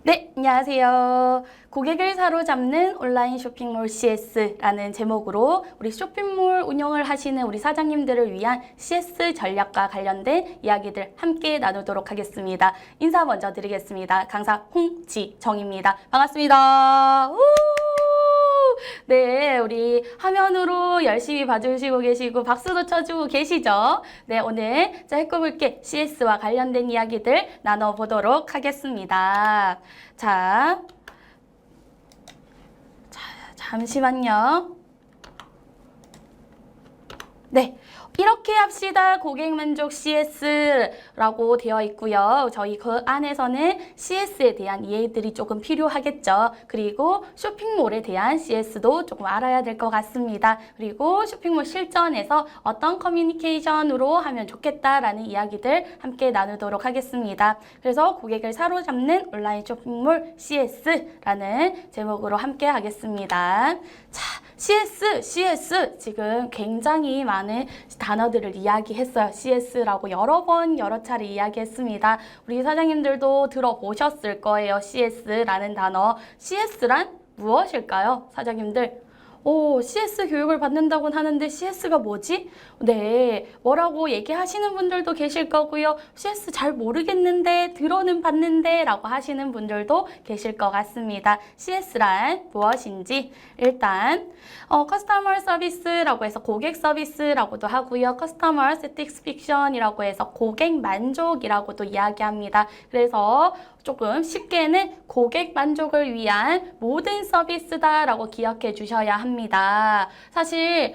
네, 안녕하세요. 고객을 사로잡는 온라인 쇼핑몰 CS라는 제목으로 우리 쇼핑몰 운영을 하시는 우리 사장님들을 위한 CS 전략과 관련된 이야기들 함께 나누도록 하겠습니다. 인사 먼저 드리겠습니다. 강사 홍지정입니다. 반갑습니다. 우! 네, 우리 화면으로 열심히 봐주시고 계시고 박수도 쳐주고 계시죠? 네, 오늘 짧고굵게 CS와 관련된 이야기들 나눠보도록 하겠습니다. 자, 잠시만요. 네. 이렇게 합시다. 고객 만족 CS라고 되어 있고요. 저희 그 안에서는 CS에 대한 이해들이 조금 필요하겠죠. 그리고 쇼핑몰에 대한 CS도 조금 알아야 될 것 같습니다. 그리고 쇼핑몰 실전에서 어떤 커뮤니케이션으로 하면 좋겠다라는 이야기들 함께 나누도록 하겠습니다. 그래서 고객을 사로잡는 온라인 쇼핑몰 CS라는 제목으로 함께 하겠습니다. 자, CS 지금 굉장히 많은 단어들을 이야기했어요. CS라고 여러 번 여러 차례 이야기했습니다. 우리 사장님들도 들어보셨을 거예요. CS라는 단어. CS란 무엇일까요? 사장님들. CS 교육을 받는다고는 하는데 CS가 뭐지? 네, 뭐라고 얘기하시는 분들도 계실 거고요. CS 잘 모르겠는데 들어는 봤는데 라고 하시는 분들도 계실 것 같습니다. CS란 무엇인지 일단 커스터머 서비스라고 해서 고객 서비스라고도 하고요. 커스터머 세티스팩션이라고 해서 고객 만족이라고도 이야기합니다. 그래서 조금 쉽게는 고객 만족을 위한 모든 서비스다라고 기억해 주셔야 합니다. 사실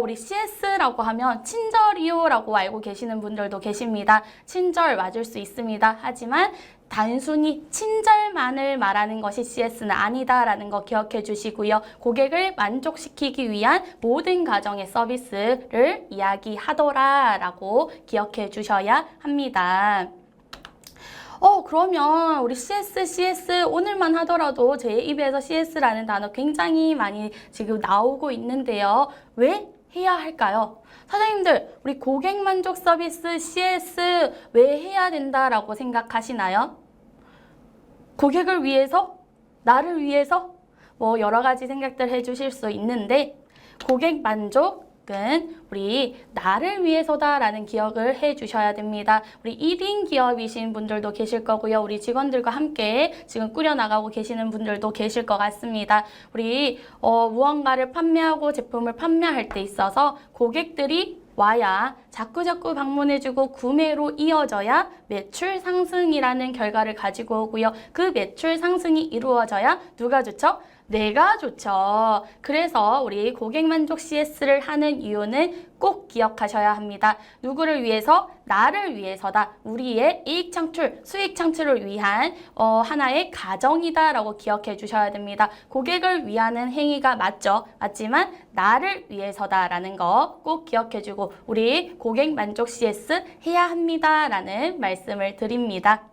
우리 CS라고 하면 친절이요라고 알고 계시는 분들도 계십니다. 친절 맞을 수 있습니다. 하지만 단순히 친절만을 말하는 것이 CS는 아니다라는 거 기억해 주시고요. 고객을 만족시키기 위한 모든 가정의 서비스를 이야기하더라라고 기억해 주셔야 합니다. 그러면 우리 CS 오늘만 하더라도 제 입에서 CS라는 단어 굉장히 많이 지금 나오고 있는데요. 왜 해야 할까요? 사장님들, 우리 고객 만족 서비스 CS 왜 해야 된다라고 생각하시나요? 고객을 위해서? 나를 위해서? 뭐 여러 가지 생각들 해주실 수 있는데 고객 만족 우리 나를 위해서다라는 기억을 해주셔야 됩니다. 우리 1인 기업이신 분들도 계실 거고요. 우리 직원들과 함께 지금 꾸려나가고 계시는 분들도 계실 것 같습니다. 우리 무언가를 판매하고 제품을 판매할 때 있어서 고객들이 와야 자꾸자꾸 방문해주고 구매로 이어져야 매출 상승이라는 결과를 가지고 오고요. 그 매출 상승이 이루어져야 누가 좋죠? 내가 좋죠. 그래서 우리 고객 만족 CS를 하는 이유는 꼭 기억하셔야 합니다. 누구를 위해서? 나를 위해서다. 우리의 이익 창출, 수익 창출을 위한 하나의 가정이다라고 기억해 주셔야 됩니다. 고객을 위하는 행위가 맞죠. 맞지만 나를 위해서다라는 거 꼭 기억해 주고 우리 고객 만족 CS 해야 합니다라는 말씀을 드립니다.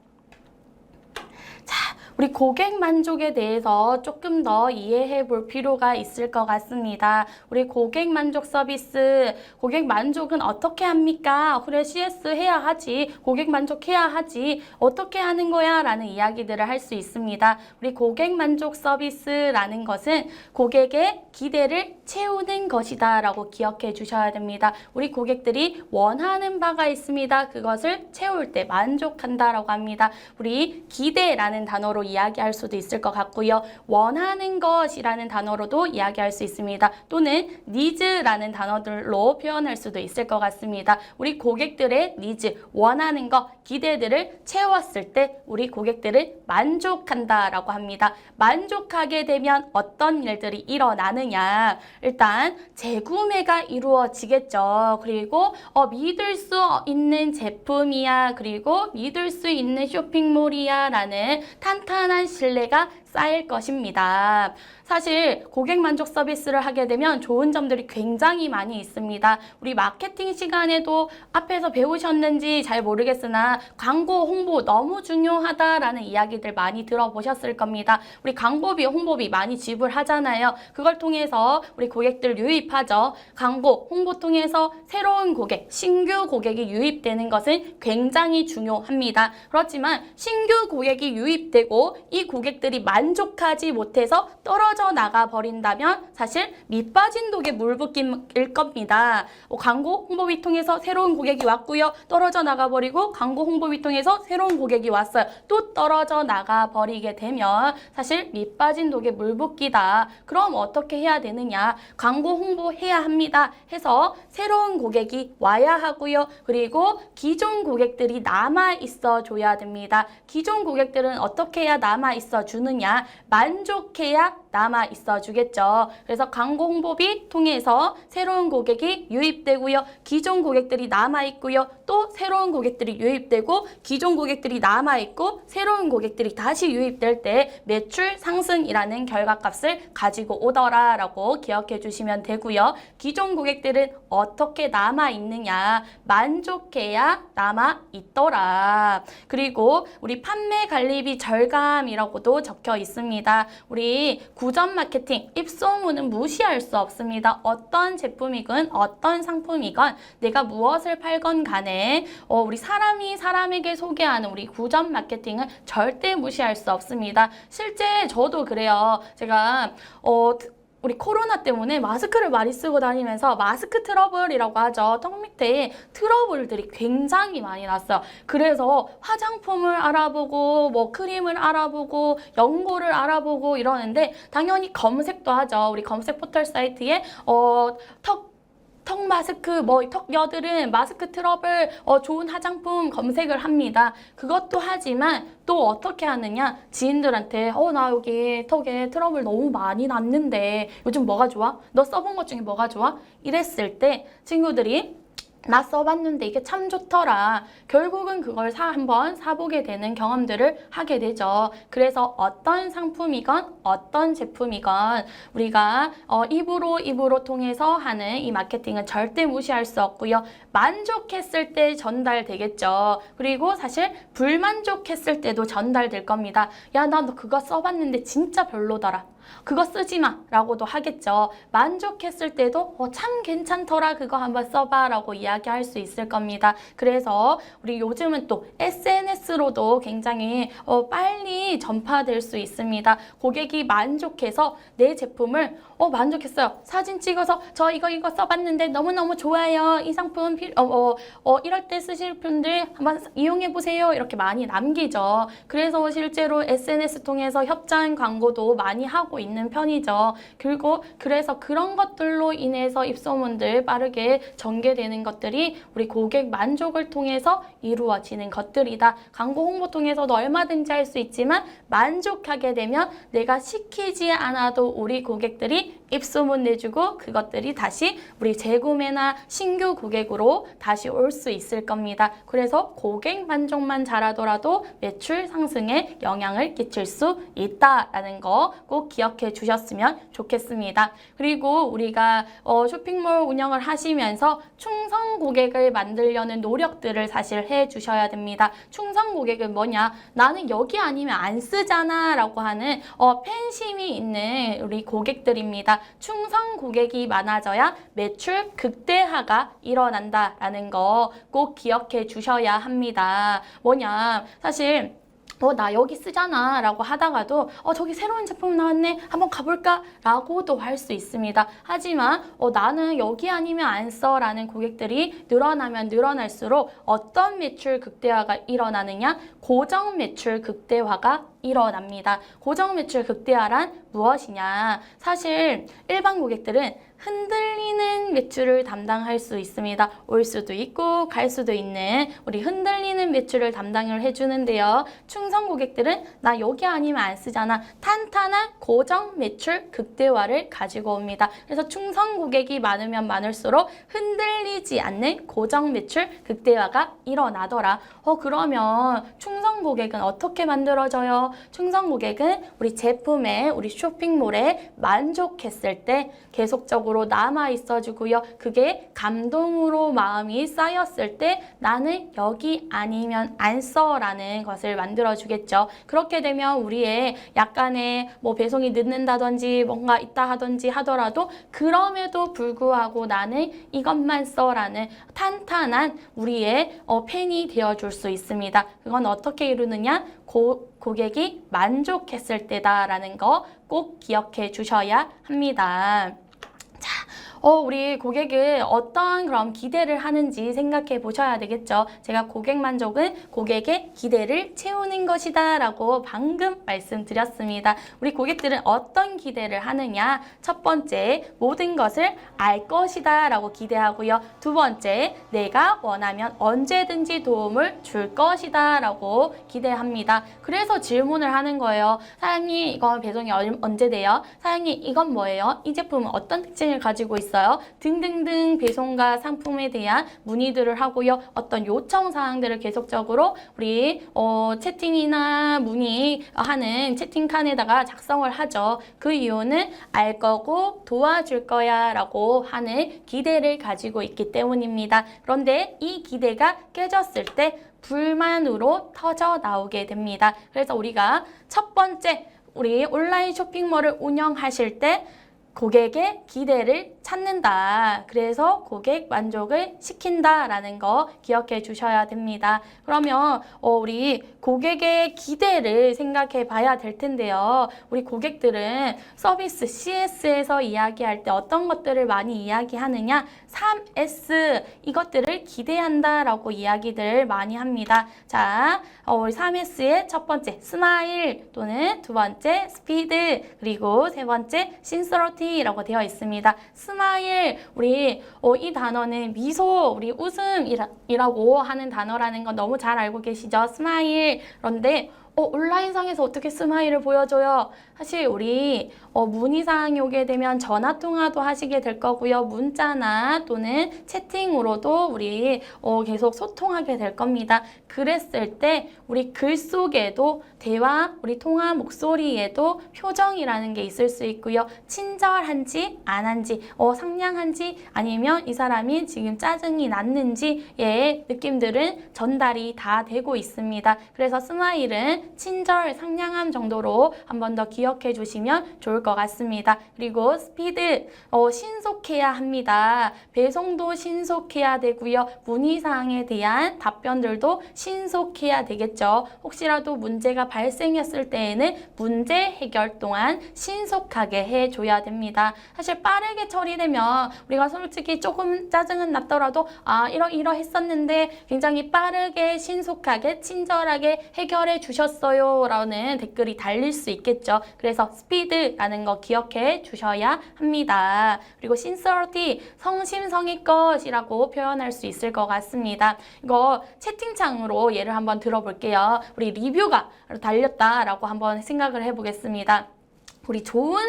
우리 고객 만족에 대해서 조금 더 이해해 볼 필요가 있을 것 같습니다. 우리 고객 만족 서비스, 고객 만족은 어떻게 합니까? 그래, CS 해야 하지. 고객 만족해야 하지. 어떻게 하는 거야? 라는 이야기들을 할 수 있습니다. 우리 고객 만족 서비스라는 것은 고객의 기대를 채우는 것이다 라고 기억해 주셔야 됩니다. 우리 고객들이 원하는 바가 있습니다. 그것을 채울 때 만족한다라고 합니다. 우리 기대라는 단어로 이야기할 수도 있을 것 같고요. 원하는 것이라는 단어로도 이야기할 수 있습니다. 또는 니즈라는 단어들로 표현할 수도 있을 것 같습니다. 우리 고객들의 니즈, 원하는 것, 기대들을 채웠을 때 우리 고객들은 만족한다라고 합니다. 만족하게 되면 어떤 일들이 일어나느냐? 일단 재구매가 이루어지겠죠. 그리고 믿을 수 있는 제품이야. 그리고 믿을 수 있는 쇼핑몰이야 라는 탄탄한 신뢰가 쌓일 것입니다. 사실 고객 만족 서비스를 하게 되면 좋은 점들이 굉장히 많이 있습니다. 우리 마케팅 시간에도 앞에서 배우셨는지 잘 모르겠으나 광고, 홍보 너무 중요하다라는 이야기들 많이 들어보셨을 겁니다. 우리 광고비, 홍보비 많이 지불하잖아요. 그걸 통해서 우리 고객들 유입하죠. 광고, 홍보 통해서 새로운 고객, 신규 고객이 유입되는 것은 굉장히 중요합니다. 그렇지만 신규 고객이 유입되고 그리고 이 고객들이 만족하지 못해서 떨어져 나가 버린다면 사실 밑 빠진 독에 물 붓기일 겁니다. 광고 홍보비 통해서 새로운 고객이 왔고요. 떨어져 나가 버리고 광고 홍보비 통해서 새로운 고객이 왔어요. 또 떨어져 나가 버리게 되면 사실 밑 빠진 독에 물 붓기다. 그럼 어떻게 해야 되느냐? 광고 홍보해야 합니다. 해서 새로운 고객이 와야 하고요. 그리고 기존 고객들이 남아 있어 줘야 됩니다. 기존 고객들은 어떻게 해야 남아 있어 주느냐? 만족해야 남아 있어 주겠죠. 그래서 광고 홍보비 통해서 새로운 고객이 유입되고요. 기존 고객들이 남아 있고요. 또 새로운 고객들이 유입되고 기존 고객들이 남아 있고 새로운 고객들이 다시 유입될 때 매출 상승이라는 결과값을 가지고 오더라라고 기억해 주시면 되고요. 기존 고객들은 어떻게 남아 있느냐? 만족해야 남아 있더라. 그리고 우리 판매 관리비 절감이라고도 적혀 있습니다. 우리 구전 마케팅, 입소문은 무시할 수 없습니다. 어떤 제품이건 어떤 상품이건 내가 무엇을 팔건 간에 우리 사람이 사람에게 소개하는 우리 구전 마케팅은 절대 무시할 수 없습니다. 실제 저도 그래요. 제가 우리 코로나 때문에 마스크를 많이 쓰고 다니면서 마스크 트러블이라고 하죠. 턱 밑에 트러블들이 굉장히 많이 났어요. 그래서 화장품을 알아보고 뭐 크림을 알아보고 연고를 알아보고 이러는데 당연히 검색도 하죠. 우리 검색 포털 사이트에 턱 마스크, 턱 여드름, 마스크 트러블, 좋은 화장품 검색을 합니다. 그것도 하지만 또 어떻게 하느냐? 지인들한테 나 여기 턱에 트러블 너무 많이 났는데 요즘 뭐가 좋아? 너 써본 것 중에 뭐가 좋아? 이랬을 때 친구들이 나 써봤는데 이게 참 좋더라. 결국은 그걸 한번 사보게 되는 경험들을 하게 되죠. 그래서 어떤 상품이건 어떤 제품이건 우리가 입으로 통해서 하는 이 마케팅은 절대 무시할 수 없고요. 만족했을 때 전달되겠죠. 그리고 사실 불만족했을 때도 전달될 겁니다. 야, 나 너 그거 써봤는데 진짜 별로더라. 그거 쓰지 마 라고도 하겠죠. 만족했을 때도 참 괜찮더라 그거 한번 써봐 라고 이야기할 수 있을 겁니다. 그래서 우리 요즘은 또 SNS로도 굉장히 빨리 전파될 수 있습니다. 고객이 만족해서 내 제품을 만족했어요. 사진 찍어서 저 이거 써봤는데 너무너무 좋아요. 이 상품 이럴 때 쓰실 분들 한번 이용해 보세요. 이렇게 많이 남기죠. 그래서 실제로 SNS 통해서 협찬 광고도 많이 하고 있는 편이죠. 그리고 그래서 그런 것들로 인해서 입소문들 빠르게 전개되는 것들이 우리 고객 만족을 통해서 이루어지는 것들이다. 광고 홍보 통해서도 얼마든지 할 수 있지만 만족하게 되면 내가 시키지 않아도 우리 고객들이 입소문 내주고 그것들이 다시 우리 재구매나 신규 고객으로 다시 올 수 있을 겁니다. 그래서 고객 만족만 잘하더라도 매출 상승에 영향을 끼칠 수 있다라는 거 꼭 기억해 주셨으면 좋겠습니다. 그리고 우리가 쇼핑몰 운영을 하시면서 충성 고객을 만들려는 노력들을 사실 해 주셔야 됩니다. 충성 고객은 뭐냐? 나는 여기 아니면 안 쓰잖아 라고 하는 팬심이 있는 우리 고객들입니다. 충성 고객이 많아져야 매출 극대화가 일어난다라는 거 꼭 기억해 주셔야 합니다. 뭐냐? 사실 나 여기 쓰잖아 라고 하다가도 저기 새로운 제품 나왔네 한번 가볼까? 라고도 할 수 있습니다. 하지만 나는 여기 아니면 안 써 라는 고객들이 늘어나면 늘어날수록 어떤 매출 극대화가 일어나느냐? 고정 매출 극대화가 일어납니다. 고정 매출 극대화란 무엇이냐? 사실 일반 고객들은 흔들리는 매출을 담당할 수 있습니다. 올 수도 있고 갈 수도 있는 우리 흔들리는 매출을 담당을 해주는데요. 충성 고객들은 나 여기 아니면 안 쓰잖아. 탄탄한 고정 매출 극대화를 가지고 옵니다. 그래서 충성 고객이 많으면 많을수록 흔들리지 않는 고정 매출 극대화가 일어나더라. 그러면 충성 고객은 어떻게 만들어져요? 충성 고객은 우리 제품에 우리 쇼핑몰에 만족했을 때 계속적으로 지속적으로 남아 있어주고요. 그게 감동으로 마음이 쌓였을 때 나는 여기 아니면 안 써라는 것을 만들어주겠죠. 그렇게 되면 우리의 약간의 뭐 배송이 늦는다든지 뭔가 있다 하든지 하더라도 그럼에도 불구하고 나는 이것만 써라는 탄탄한 우리의 팬이 되어줄 수 있습니다. 그건 어떻게 이루느냐? 고객이 만족했을 때다라는 거 꼭 기억해 주셔야 합니다. 자, 우리 고객은 어떤 그럼 기대를 하는지 생각해 보셔야 되겠죠. 제가 고객 만족은 고객의 기대를 채우는 것이다 라고 방금 말씀드렸습니다. 우리 고객들은 어떤 기대를 하느냐? 첫 번째, 모든 것을 알 것이다 라고 기대하고요. 두 번째, 내가 원하면 언제든지 도움을 줄 것이다 라고 기대합니다. 그래서 질문을 하는 거예요. 사장님, 이건 배송이 언제 돼요? 사장님, 이건 뭐예요? 이 제품은 어떤 특징을 가지고 있어요? 등등등 배송과 상품에 대한 문의들을 하고요. 어떤 요청 사항들을 계속적으로 우리 채팅이나 문의하는 채팅칸에다가 작성을 하죠. 그 이유는 알 거고 도와줄 거야 라고 하는 기대를 가지고 있기 때문입니다. 그런데 이 기대가 깨졌을 때 불만으로 터져 나오게 됩니다. 그래서 우리가 첫 번째, 우리 온라인 쇼핑몰을 운영하실 때 고객의 기대를 찾는다. 그래서 고객 만족을 시킨다라는 거 기억해 주셔야 됩니다. 그러면 우리 고객의 기대를 생각해 봐야 될 텐데요. 우리 고객들은 서비스 CS에서 이야기할 때 어떤 것들을 많이 이야기하느냐? 3S 이것들을 기대한다라고 이야기들 많이 합니다. 자, 우리 3S의 첫 번째 스마일 또는 두 번째 스피드 그리고 세 번째 신서러티라고 되어 있습니다. 스마일 우리 이 단어는 미소 우리 웃음이라고 하는 단어라는 건 너무 잘 알고 계시죠? 스마일 그런데 온라인상에서 어떻게 스마일을 보여줘요? 사실 우리 문의사항이 오게 되면 전화통화도 하시게 될 거고요. 문자나 또는 채팅으로도 우리 계속 소통하게 될 겁니다. 그랬을 때 우리 글 속에도 대화, 우리 통화 목소리에도 표정이라는 게 있을 수 있고요. 친절한지 안 한지, 상냥한지 아니면 이 사람이 지금 짜증이 났는지의 느낌들은 전달이 다 되고 있습니다. 그래서 스마일은 친절, 상냥함 정도로 한 번 더 기억해 주시면 좋을 것 같습니다. 그리고 스피드, 신속해야 합니다. 배송도 신속해야 되고요. 문의사항에 대한 답변들도 신속해야 되겠죠. 혹시라도 문제가 발생했을 때에는 문제 해결 동안 신속하게 해줘야 됩니다. 사실 빠르게 처리되면 우리가 솔직히 조금 짜증은 났더라도 이러했었는데 굉장히 빠르게 신속하게 친절하게 해결해 주셨어요 라는 댓글이 달릴 수 있겠죠. 그래서 스피드라는 거 기억해 주셔야 합니다. 그리고 sincerity, 성심성의껏이라고 표현할 수 있을 것 같습니다. 이거 채팅창으로 예를 한번 들어볼게요. 우리 리뷰가 달렸다라고 한번 생각을 해보겠습니다. 우리 좋은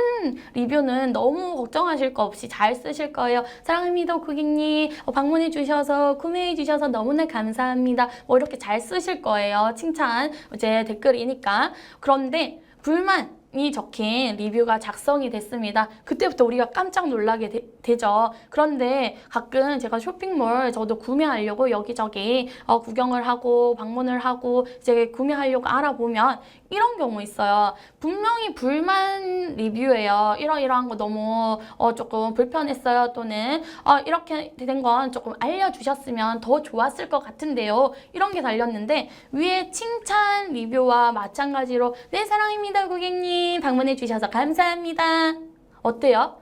리뷰는 너무 걱정하실 거 없이 잘 쓰실 거예요. 사랑합니다 고객님, 방문해 주셔서 구매해 주셔서 너무나 감사합니다. 이렇게 잘 쓰실 거예요. 칭찬 이제 댓글이니까. 그런데 불만이 적힌 리뷰가 작성이 됐습니다. 그때부터 우리가 깜짝 놀라게 되죠. 그런데 가끔 제가 쇼핑몰 저도 구매하려고 여기저기 구경을 하고 방문을 하고 이제 구매하려고 알아보면 이런 경우 있어요. 분명히 불만 리뷰예요. 이러이러한 거 너무 조금 불편했어요. 또는 이렇게 된 건 조금 알려주셨으면 더 좋았을 것 같은데요. 이런 게 달렸는데 위에 칭찬 리뷰와 마찬가지로 네 사랑입니다 고객님 방문해 주셔서 감사합니다. 어때요?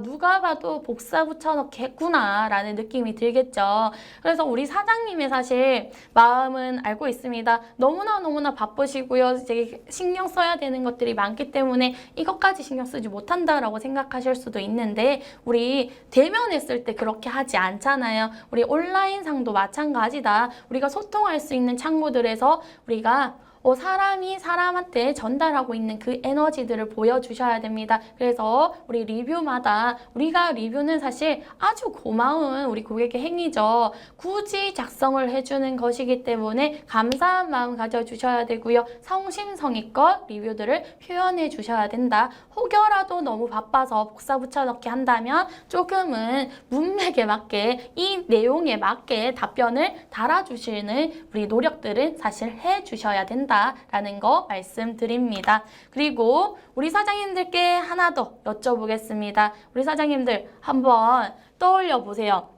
누가 봐도 복사 붙여넣기 했구나 라는 느낌이 들겠죠. 그래서 우리 사장님의 사실 마음은 알고 있습니다. 너무나 바쁘시고요. 이제 신경 써야 되는 것들이 많기 때문에 이것까지 신경 쓰지 못한다라고 생각하실 수도 있는데 우리 대면했을 때 그렇게 하지 않잖아요. 우리 온라인상도 마찬가지다. 우리가 소통할 수 있는 창구들에서 우리가 사람이 사람한테 전달하고 있는 그 에너지들을 보여주셔야 됩니다. 그래서 우리 리뷰마다 우리가 리뷰는 사실 아주 고마운 우리 고객의 행위죠. 굳이 작성을 해주는 것이기 때문에 감사한 마음 가져주셔야 되고요. 성심성의껏 리뷰들을 표현해 주셔야 된다. 혹여라도 너무 바빠서 복사 붙여넣기 한다면 조금은 문맥에 맞게 이 내용에 맞게 답변을 달아주시는 우리 노력들은 사실 해주셔야 된다라는 거 말씀드립니다. 그리고 우리 사장님들께 하나 더 여쭤보겠습니다. 우리 사장님들 한번 떠올려 보세요.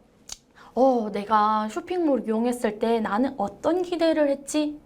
내가 쇼핑몰 이용했을 때 나는 어떤 기대를 했지?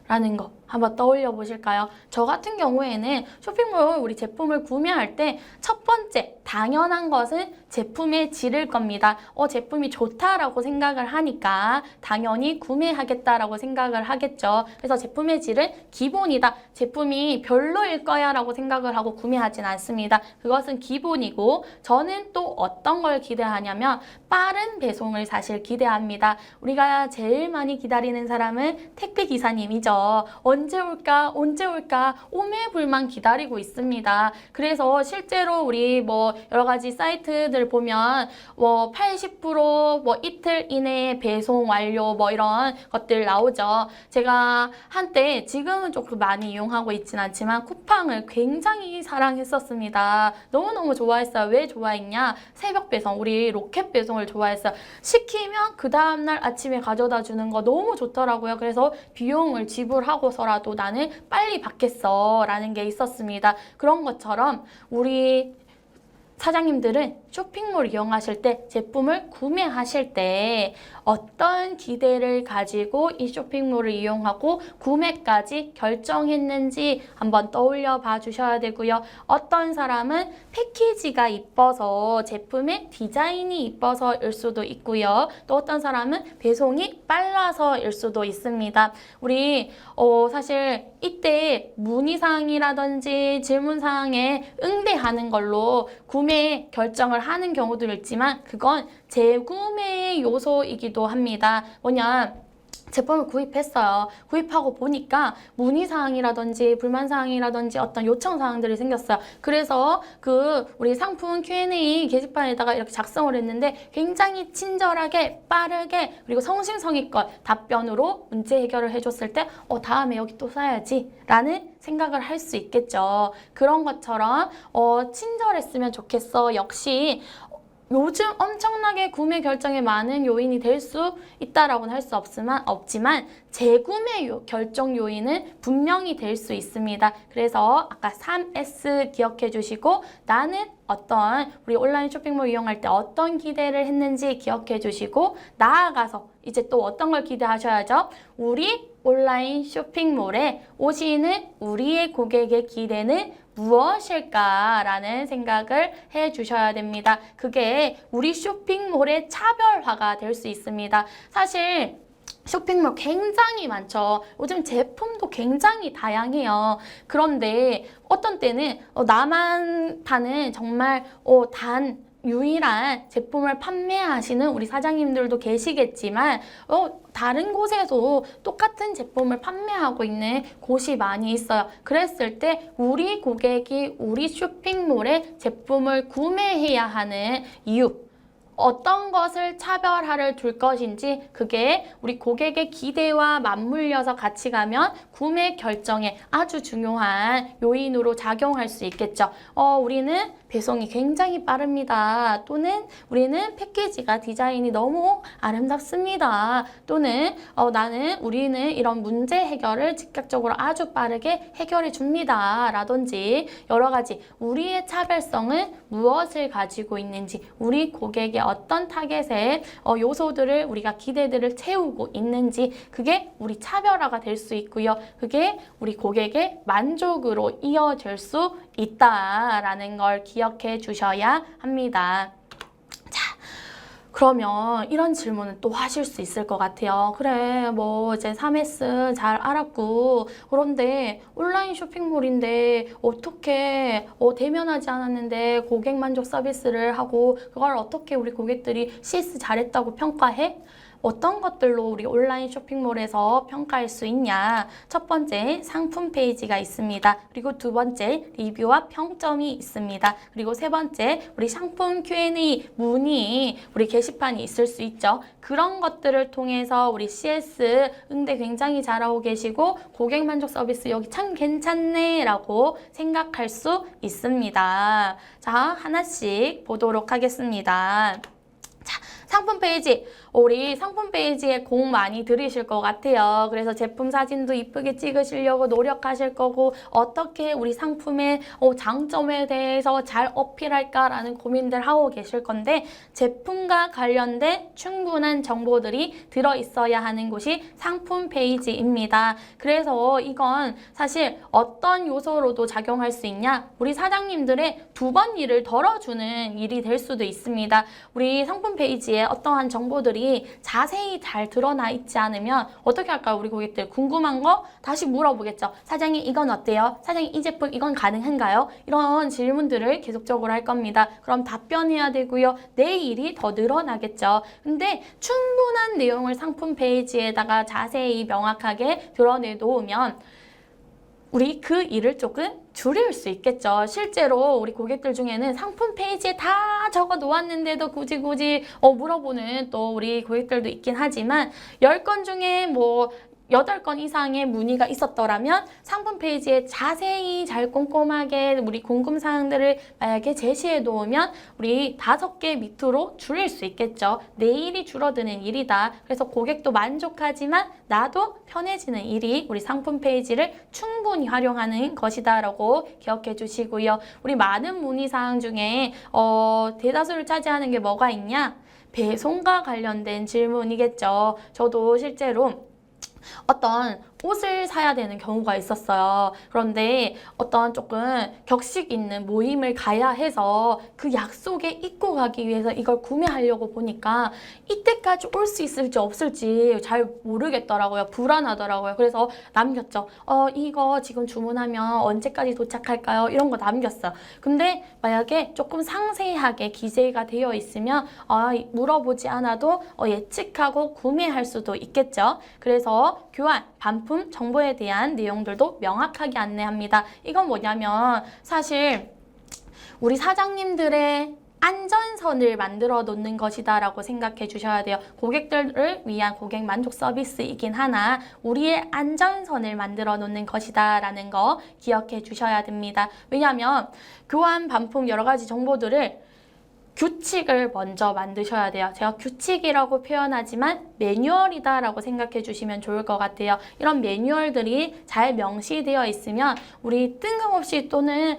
라는 거 한번 떠올려 보실까요? 저 같은 경우에는 쇼핑몰 우리 제품을 구매할 때 첫 번째 당연한 것은 제품의 질일 겁니다. 제품이 좋다라고 생각을 하니까 당연히 구매하겠다라고 생각을 하겠죠. 그래서 제품의 질은 기본이다. 제품이 별로일 거야 라고 생각을 하고 구매하진 않습니다. 그것은 기본이고 저는 또 어떤 걸 기대하냐면 빠른 배송을 사실 기대합니다. 우리가 제일 많이 기다리는 사람은 택배 기사님이죠. 언제 올까? 언제 올까? 오매불만 기다리고 있습니다. 그래서 실제로 우리 여러 가지 사이트들 보면 80% 이틀 이내에 배송 완료 이런 것들 나오죠. 제가 한때 지금은 조금 많이 이용하고 있진 않지만 쿠팡을 굉장히 사랑했었습니다. 너무너무 좋아했어요. 왜 좋아했냐? 새벽 배송, 우리 로켓 배송을 좋아했어요. 시키면 그 다음날 아침에 가져다 주는 거 너무 좋더라고요. 그래서 비용을 지불하고서라도 나는 빨리 받겠어 라는 게 있었습니다. 그런 것처럼 우리 사장님들은 쇼핑몰 이용하실 때 제품을 구매하실 때 어떤 기대를 가지고 이 쇼핑몰을 이용하고 구매까지 결정했는지 한번 떠올려 봐 주셔야 되고요. 어떤 사람은 패키지가 이뻐서 제품의 디자인이 이뻐서일 수도 있고요. 또 어떤 사람은 배송이 빨라서일 수도 있습니다. 우리 사실 이때 문의사항이라든지 질문사항에 응대하는 걸로 구매 결정을 하는 경우도 있지만 그건 재구매의 요소이기도 합니다. 제품을 구입했어요. 구입하고 보니까 문의사항이라든지 불만사항이라든지 어떤 요청사항들이 생겼어요. 그래서 우리 상품 Q&A 게시판에다가 이렇게 작성을 했는데 굉장히 친절하게 빠르게 그리고 성심성의껏 답변으로 문제 해결을 해줬을 때 다음에 여기 또 써야지 라는 생각을 할 수 있겠죠. 그런 것처럼 친절했으면 좋겠어. 역시 요즘 엄청나게 구매 결정에 많은 요인이 될 수 있다라고는 할 수 없지만 재구매 결정 요인은 분명히 될 수 있습니다. 그래서 아까 3S 기억해 주시고 나는 우리 온라인 쇼핑몰 이용할 때 어떤 기대를 했는지 기억해 주시고 나아가서 이제 또 어떤 걸 기대하셔야죠? 우리 온라인 쇼핑몰에 오시는 우리의 고객의 기대는 무엇일까라는 생각을 해 주셔야 됩니다. 그게 우리 쇼핑몰의 차별화가 될 수 있습니다. 사실 쇼핑몰 굉장히 많죠. 요즘 제품도 굉장히 다양해요. 그런데 어떤 때는 나만 파는 정말 유일한 제품을 판매하시는 우리 사장님들도 계시겠지만 다른 곳에서 똑같은 제품을 판매하고 있는 곳이 많이 있어요. 그랬을 때 우리 고객이 우리 쇼핑몰에 제품을 구매해야 하는 이유 어떤 것을 차별화를 둘 것인지 그게 우리 고객의 기대와 맞물려서 같이 가면 구매 결정에 아주 중요한 요인으로 작용할 수 있겠죠. 우리는 배송이 굉장히 빠릅니다. 또는 우리는 패키지가 디자인이 너무 아름답습니다. 또는 우리는 이런 문제 해결을 즉각적으로 아주 빠르게 해결해 줍니다. 라든지 여러 가지 우리의 차별성은 무엇을 가지고 있는지 우리 고객의 어떤 타겟의 요소들을 우리가 기대들을 채우고 있는지 그게 우리 차별화가 될 수 있고요. 그게 우리 고객의 만족으로 이어질 수 있다라는 걸 기억해 주셔야 합니다. 자, 그러면 이런 질문은 또 하실 수 있을 것 같아요. 그래, 이제 3S 잘 알았고, 그런데 온라인 쇼핑몰인데 어떻게 대면하지 않았는데 고객 만족 서비스를 하고 그걸 어떻게 우리 고객들이 CS 잘했다고 평가해? 어떤 것들로 우리 온라인 쇼핑몰에서 평가할 수 있냐? 첫 번째, 상품 페이지가 있습니다. 그리고 두 번째, 리뷰와 평점이 있습니다. 그리고 세 번째, 우리 상품 Q&A 문의, 우리 게시판이 있을 수 있죠. 그런 것들을 통해서 우리 CS 응대 굉장히 잘하고 계시고 고객 만족 서비스 여기 참 괜찮네 라고 생각할 수 있습니다. 자, 하나씩 보도록 하겠습니다. 자, 상품 페이지. 우리 상품 페이지에 공 많이 들이실 것 같아요. 그래서 제품 사진도 이쁘게 찍으시려고 노력하실 거고 어떻게 우리 상품의 장점에 대해서 잘 어필할까라는 고민들 하고 계실 건데 제품과 관련된 충분한 정보들이 들어있어야 하는 곳이 상품 페이지입니다. 그래서 이건 사실 어떤 요소로도 작용할 수 있냐? 우리 사장님들의 두 번 일을 덜어주는 일이 될 수도 있습니다. 우리 상품 페이지에 어떠한 정보들이 자세히 잘 드러나 있지 않으면 어떻게 할까요? 우리 고객들 궁금한 거 다시 물어보겠죠. 사장님 이건 어때요? 사장님 이 제품 이건 가능한가요? 이런 질문들을 계속적으로 할 겁니다. 그럼 답변해야 되고요. 내 일이 더 늘어나겠죠. 근데 충분한 내용을 상품 페이지에다가 자세히 명확하게 드러내 놓으면 우리 그 일을 조금 줄일 수 있겠죠. 실제로 우리 고객들 중에는 상품 페이지에 다 적어 놓았는데도 굳이 물어보는 또 우리 고객들도 있긴 하지만 10건 중에 뭐 8건 이상의 문의가 있었더라면 상품 페이지에 자세히 잘 꼼꼼하게 우리 궁금사항들을 만약에 제시해 놓으면 우리 5개 밑으로 줄일 수 있겠죠. 내 일이 줄어드는 일이다. 그래서 고객도 만족하지만 나도 편해지는 일이 우리 상품 페이지를 충분히 활용하는 것이다 라고 기억해 주시고요. 우리 많은 문의사항 중에 대다수를 차지하는 게 뭐가 있냐? 배송과 관련된 질문이겠죠. 저도 실제로 어떤 옷을 사야 되는 경우가 있었어요. 그런데 어떤 조금 격식 있는 모임을 가야 해서 그 약속에 입고 가기 위해서 이걸 구매하려고 보니까 이때까지 올 수 있을지 없을지 잘 모르겠더라고요. 불안하더라고요. 그래서 남겼죠. 이거 지금 주문하면 언제까지 도착할까요? 이런 거 남겼어요. 근데 만약에 조금 상세하게 기재가 되어 있으면 물어보지 않아도 예측하고 구매할 수도 있겠죠. 그래서 교환, 반품 정보에 대한 내용들도 명확하게 안내합니다. 이건 뭐냐면 사실 우리 사장님들의 안전선을 만들어 놓는 것이다 라고 생각해 주셔야 돼요. 고객들을 위한 고객 만족 서비스이긴 하나 우리의 안전선을 만들어 놓는 것이다 라는 거 기억해 주셔야 됩니다. 왜냐하면 교환, 반품 여러 가지 정보들을 규칙을 먼저 만드셔야 돼요. 제가 규칙이라고 표현하지만 매뉴얼이다 라고 생각해 주시면 좋을 것 같아요. 이런 매뉴얼들이 잘 명시되어 있으면 우리 뜬금없이 또는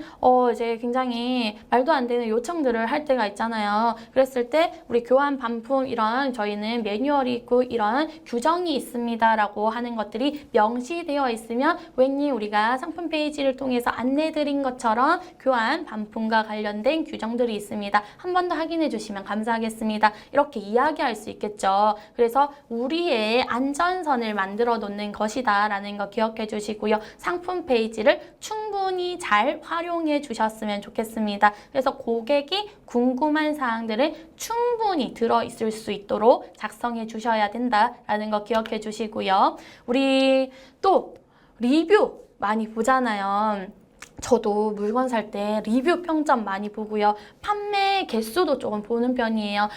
이제 굉장히 말도 안 되는 요청들을 할 때가 있잖아요. 그랬을 때 우리 교환, 반품 이런 저희는 매뉴얼이 있고 이런 규정이 있습니다 라고 하는 것들이 명시되어 있으면 왠지 우리가 상품 페이지를 통해서 안내 드린 것처럼 교환, 반품과 관련된 규정들이 있습니다. 한 번 더 확인해 주시면 감사하겠습니다. 이렇게 이야기할 수 있겠죠. 그래서 우리의 안전선을 만들어 놓는 것이다 라는 거 기억해 주시고요. 상품 페이지를 충분히 잘 활용해 주셨으면 좋겠습니다. 그래서 고객이 궁금한 사항들을 충분히 들어있을 수 있도록 작성해 주셔야 된다라는 거 기억해 주시고요. 우리 또 리뷰 많이 보잖아요. 저도 물건 살 때 리뷰 평점 많이 보고요. 판매 개수도 조금 보는 편이에요.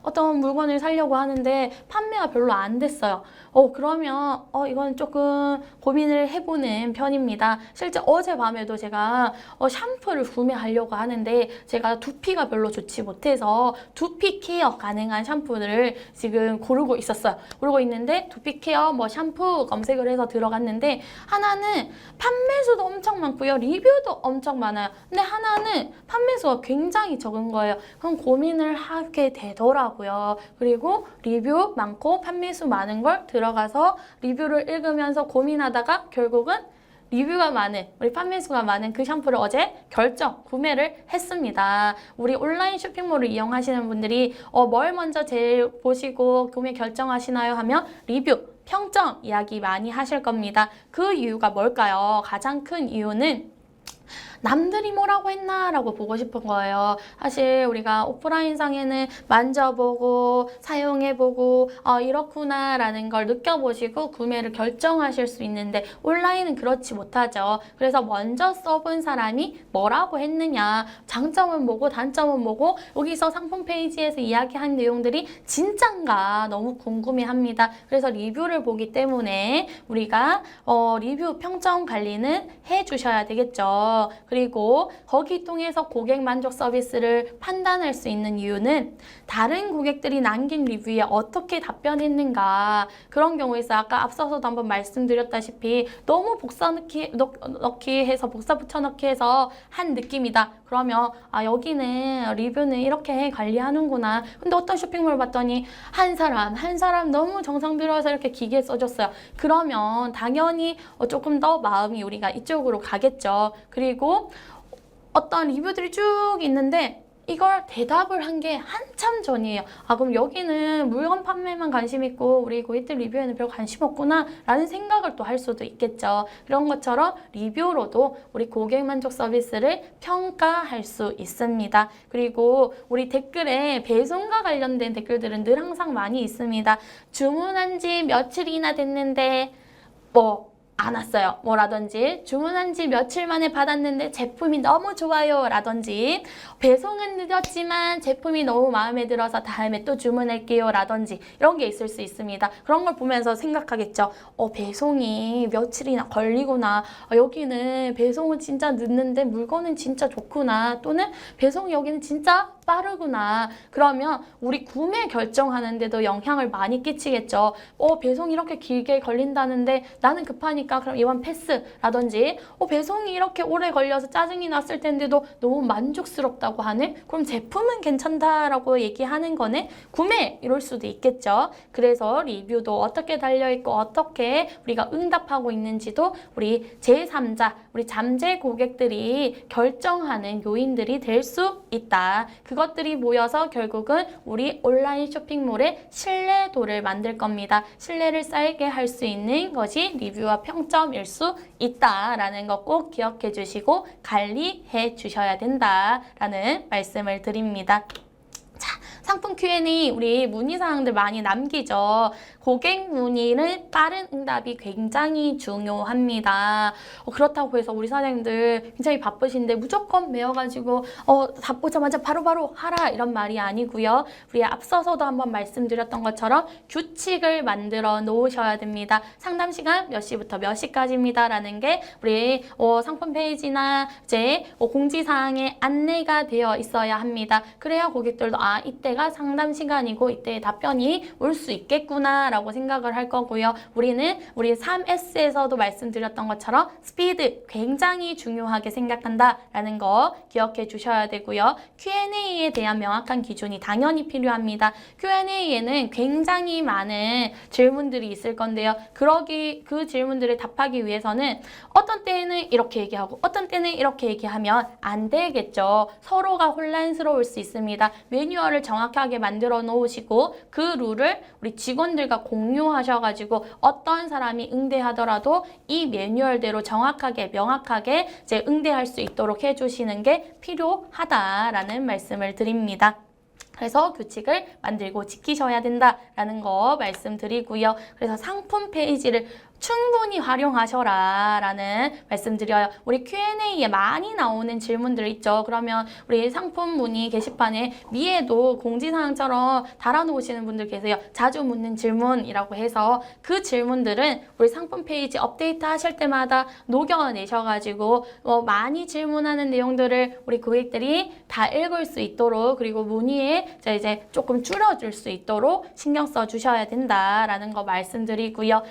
어떤 물건을 사려고 하는데 판매가 별로 안 됐어요. 그러면 이건 조금 고민을 해보는 편입니다. 실제 어젯밤에도 제가 샴푸를 구매하려고 하는데 제가 두피가 별로 좋지 못해서 두피 케어 가능한 샴푸를 지금 고르고 있었어요. 고르고 있는데 두피 케어 샴푸 검색을 해서 들어갔는데 하나는 판매수도 엄청 많고요. 리뷰도 엄청 많아요. 근데 하나는 판매수가 굉장히 적은 거예요. 그럼 고민을 하게 되더라고요. 그리고 리뷰 많고 판매수 많은 걸 들어가서 리뷰를 읽으면서 고민하다가 결국은 리뷰가 많은, 우리 판매수가 많은 그 샴푸를 어제 구매를 했습니다. 우리 온라인 쇼핑몰을 이용하시는 분들이 뭘 먼저 제일 보시고 구매 결정하시나요? 하면 리뷰, 평점 이야기 많이 하실 겁니다. 그 이유가 뭘까요? 가장 큰 이유는 남들이 뭐라고 했나 라고 보고 싶은 거예요. 사실 우리가 오프라인상에는 만져보고 사용해보고 이렇구나 라는 걸 느껴보시고 구매를 결정하실 수 있는데 온라인은 그렇지 못하죠. 그래서 먼저 써본 사람이 뭐라고 했느냐, 장점은 뭐고 단점은 뭐고 여기서 상품 페이지에서 이야기한 내용들이 진짠가 너무 궁금해합니다. 그래서 리뷰를 보기 때문에 우리가 리뷰 평점 관리는 해주셔야 되겠죠. 그리고 거기 통해서 고객 만족 서비스를 판단할 수 있는 이유는 다른 고객들이 남긴 리뷰에 어떻게 답변했는가, 그런 경우에서 아까 앞서서도 한번 말씀드렸다시피 너무 복사 넣기 해서 복사 붙여넣기 해서 한 느낌이다. 그러면 여기는 리뷰는 이렇게 관리하는구나. 근데 어떤 쇼핑몰 봤더니 한 사람 너무 정성 들여서 이렇게 기계에 써줬어요. 그러면 당연히 조금 더 마음이 우리가 이쪽으로 가겠죠. 그리고 어떤 리뷰들이 쭉 있는데 이걸 대답을 한 게 한참 전이에요. 그럼 여기는 물건 판매만 관심 있고 우리 고객들 리뷰에는 별 관심 없구나 라는 생각을 또 할 수도 있겠죠. 그런 것처럼 리뷰로도 우리 고객 만족 서비스를 평가할 수 있습니다. 그리고 우리 댓글에 배송과 관련된 댓글들은 늘 항상 많이 있습니다. 주문한 지 며칠이나 됐는데 안 왔어요. 뭐라든지 주문한 지 며칠 만에 받았는데 제품이 너무 좋아요 라든지 배송은 늦었지만 제품이 너무 마음에 들어서 다음에 또 주문할게요 라든지 이런 게 있을 수 있습니다. 그런 걸 보면서 생각하겠죠. 배송이 며칠이나 걸리구나. 여기는 배송은 진짜 늦는데 물건은 진짜 좋구나. 또는 배송이 여기는 진짜 빠르구나. 그러면 우리 구매 결정하는데도 영향을 많이 끼치겠죠. 배송이 이렇게 길게 걸린다는데 나는 급하니까 그럼 이번 패스라든지 배송이 이렇게 오래 걸려서 짜증이 났을 텐데도 너무 만족스럽다고 하네? 그럼 제품은 괜찮다라고 얘기하는 거네? 구매! 이럴 수도 있겠죠. 그래서 리뷰도 어떻게 달려있고 어떻게 우리가 응답하고 있는지도 우리 제3자, 우리 잠재 고객들이 결정하는 요인들이 될 수 있다. 그것들이 모여서 결국은 우리 온라인 쇼핑몰의 신뢰도를 만들 겁니다. 신뢰를 쌓이게 할 수 있는 것이 리뷰와 평점일 수 있다라는 거 꼭 기억해 주시고 관리해 주셔야 된다라는 말씀을 드립니다. 자, 상품 Q&A 우리 문의사항들 많이 남기죠. 고객 문의는 빠른 응답이 굉장히 중요합니다. 그렇다고 해서 우리 사장님들 굉장히 바쁘신데 무조건 메워가지고 답 보자마자 바로바로 하라 이런 말이 아니고요. 우리 앞서서도 한번 말씀드렸던 것처럼 규칙을 만들어 놓으셔야 됩니다. 상담 시간 몇 시부터 몇 시까지입니다 라는 게 우리 상품 페이지나 이제 공지사항에 안내가 되어 있어야 합니다. 그래야 고객들도 이때가 상담 시간이고 이때 답변이 올 수 있겠구나 라고 생각을 할 거고요. 우리는 우리 3S에서도 말씀드렸던 것처럼 스피드 굉장히 중요하게 생각한다 라는 거 기억해 주셔야 되고요. Q&A에 대한 명확한 기준이 당연히 필요합니다. Q&A에는 굉장히 많은 질문들이 있을 건데요. 그 질문들을 답하기 위해서는 어떤 때는 이렇게 얘기하고 어떤 때는 이렇게 얘기하면 안 되겠죠. 서로가 혼란스러울 수 있습니다. 매뉴얼을 정확하게 만들어 놓으시고 그 룰을 우리 직원들과 공유하셔가지고 어떤 사람이 응대하더라도 이 매뉴얼대로 정확하게 명확하게 이제 응대할 수 있도록 해주시는 게 필요하다라는 말씀을 드립니다. 그래서 규칙을 만들고 지키셔야 된다라는 거 말씀드리고요. 그래서 상품 페이지를 충분히 활용하셔라 라는 말씀드려요. 우리 Q&A에 많이 나오는 질문들 있죠. 그러면 우리 상품 문의 게시판에 위에도 공지사항처럼 달아놓으시는 분들 계세요. 자주 묻는 질문이라고 해서 그 질문들은 우리 상품 페이지 업데이트 하실 때마다 녹여내셔가지고 많이 질문하는 내용들을 우리 고객들이 다 읽을 수 있도록 그리고 문의에 이제 조금 줄여줄 수 있도록 신경 써 주셔야 된다라는 거 말씀드리고요.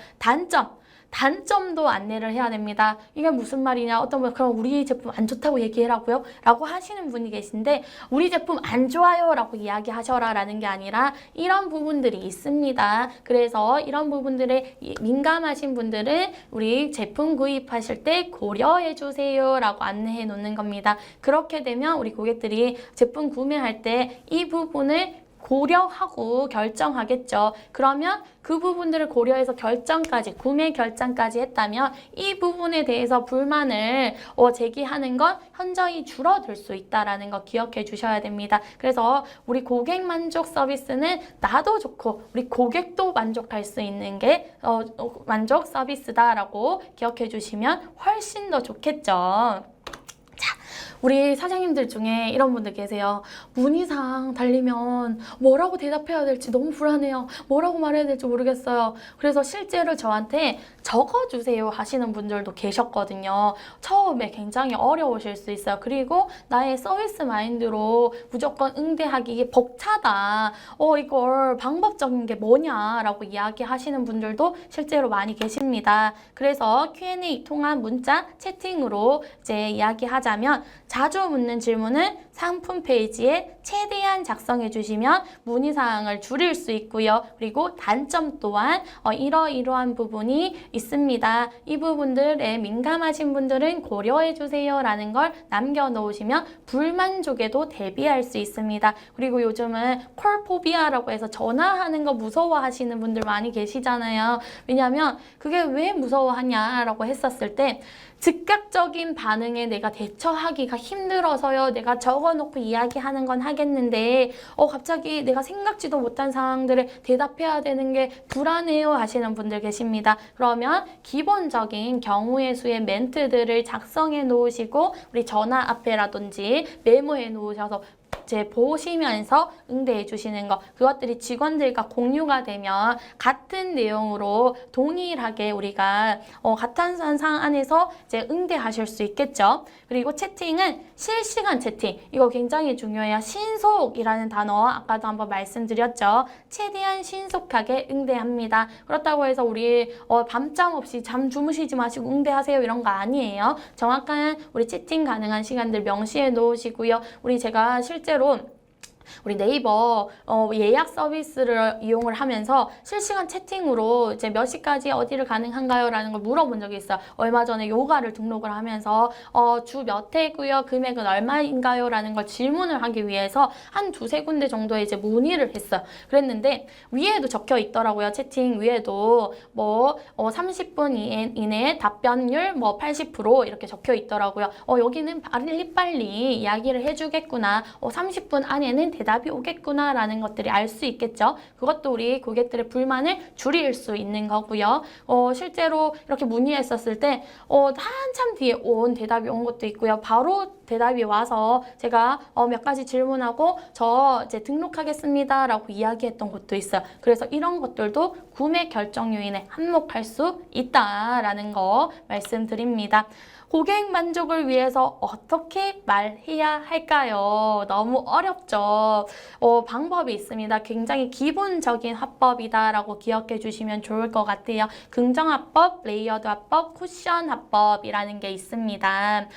단점도 안내를 해야 됩니다. 이게 무슨 말이냐? 어떤 분 그럼 우리 제품 안 좋다고 얘기해라고요? 라고 하시는 분이 계신데 우리 제품 안 좋아요 라고 이야기하셔라 라는 게 아니라 이런 부분들이 있습니다. 그래서 이런 부분들에 민감하신 분들은 우리 제품 구입하실 때 고려해 주세요 라고 안내해 놓는 겁니다. 그렇게 되면 우리 고객들이 제품 구매할 때 이 부분을 고려하고 결정하겠죠. 그러면 그 부분들을 고려해서 결정까지, 구매 결정까지 했다면 이 부분에 대해서 불만을 제기하는 건 현저히 줄어들 수 있다라는 거 기억해 주셔야 됩니다. 그래서 우리 고객 만족 서비스는 나도 좋고 우리 고객도 만족할 수 있는 게 만족 서비스다라고 기억해 주시면 훨씬 더 좋겠죠. 우리 사장님들 중에 이런 분들 계세요. 문의사항 달리면 뭐라고 대답해야 될지 너무 불안해요. 뭐라고 말해야 될지 모르겠어요. 그래서 실제로 저한테 적어주세요 하시는 분들도 계셨거든요. 처음에 굉장히 어려우실 수 있어요. 그리고 나의 서비스 마인드로 무조건 응대하기 벅차다. 이걸 방법적인 게 뭐냐라고 이야기하시는 분들도 실제로 많이 계십니다. 그래서 Q&A 통한 문자, 채팅으로 이제 이야기하자면 자주 묻는 질문은 상품 페이지에 최대한 작성해 주시면 문의사항을 줄일 수 있고요. 그리고 단점 또한 이러이러한 부분이 있습니다. 이 부분들에 민감하신 분들은 고려해 주세요 라는 걸 남겨놓으시면 불만족에도 대비할 수 있습니다. 그리고 요즘은 콜포비아라고 해서 전화하는 거 무서워하시는 분들 많이 계시잖아요. 왜냐하면 그게 왜 무서워하냐라고 했었을 때 즉각적인 반응에 내가 대처하기가 힘들어서요. 내가 적어놓고 이야기하는 건 하겠는데 갑자기 내가 생각지도 못한 상황들을 대답해야 되는 게 불안해요 하시는 분들 계십니다. 그러면 기본적인 경우의 수의 멘트들을 작성해 놓으시고 우리 전화 앞에라든지 메모해 놓으셔서 보시면서 응대해 주시는 것, 그것들이 직원들과 공유가 되면 같은 내용으로 동일하게 우리가 같은 상황 안에서 응대하실 수 있겠죠. 그리고 채팅은 실시간 채팅, 이거 굉장히 중요해요. 신속이라는 단어 아까도 한번 말씀드렸죠. 최대한 신속하게 응대합니다. 그렇다고 해서 우리 밤잠 없이 잠 주무시지 마시고 응대하세요 이런 거 아니에요. 정확한 우리 채팅 가능한 시간들 명시해 놓으시고요. 제가 실제로 우리 네이버 예약 서비스를 이용을 하면서 실시간 채팅으로 이제 몇 시까지 어디를 가능한가요? 라는 걸 물어본 적이 있어요. 얼마 전에 요가를 등록을 하면서 주 몇 회고요? 금액은 얼마인가요? 라는 걸 질문을 하기 위해서 한 두세 군데 정도에 이제 문의를 했어요. 그랬는데 위에도 적혀 있더라고요. 채팅 위에도 30분 이내에 답변율 80% 이렇게 적혀 있더라고요. 여기는 빨리 이야기를 해주겠구나. 30분 안에는 대답이 오겠구나 라는 것들이 알 수 있겠죠. 그것도 우리 고객들의 불만을 줄일 수 있는 거고요. 실제로 이렇게 문의했었을 때 한참 뒤에 대답이 온 것도 있고요. 바로 대답이 와서 제가 몇 가지 질문하고 저 이제 등록하겠습니다 라고 이야기했던 것도 있어요. 그래서 이런 것들도 구매 결정 요인에 한몫할 수 있다라는 거 말씀드립니다. 고객 만족을 위해서 어떻게 말해야 할까요? 너무 어렵죠. 방법이 있습니다. 굉장히 기본적인 화법이다라고 기억해 주시면 좋을 것 같아요. 긍정화법, 레이어드 화법, 쿠션 화법이라는 게 있습니다.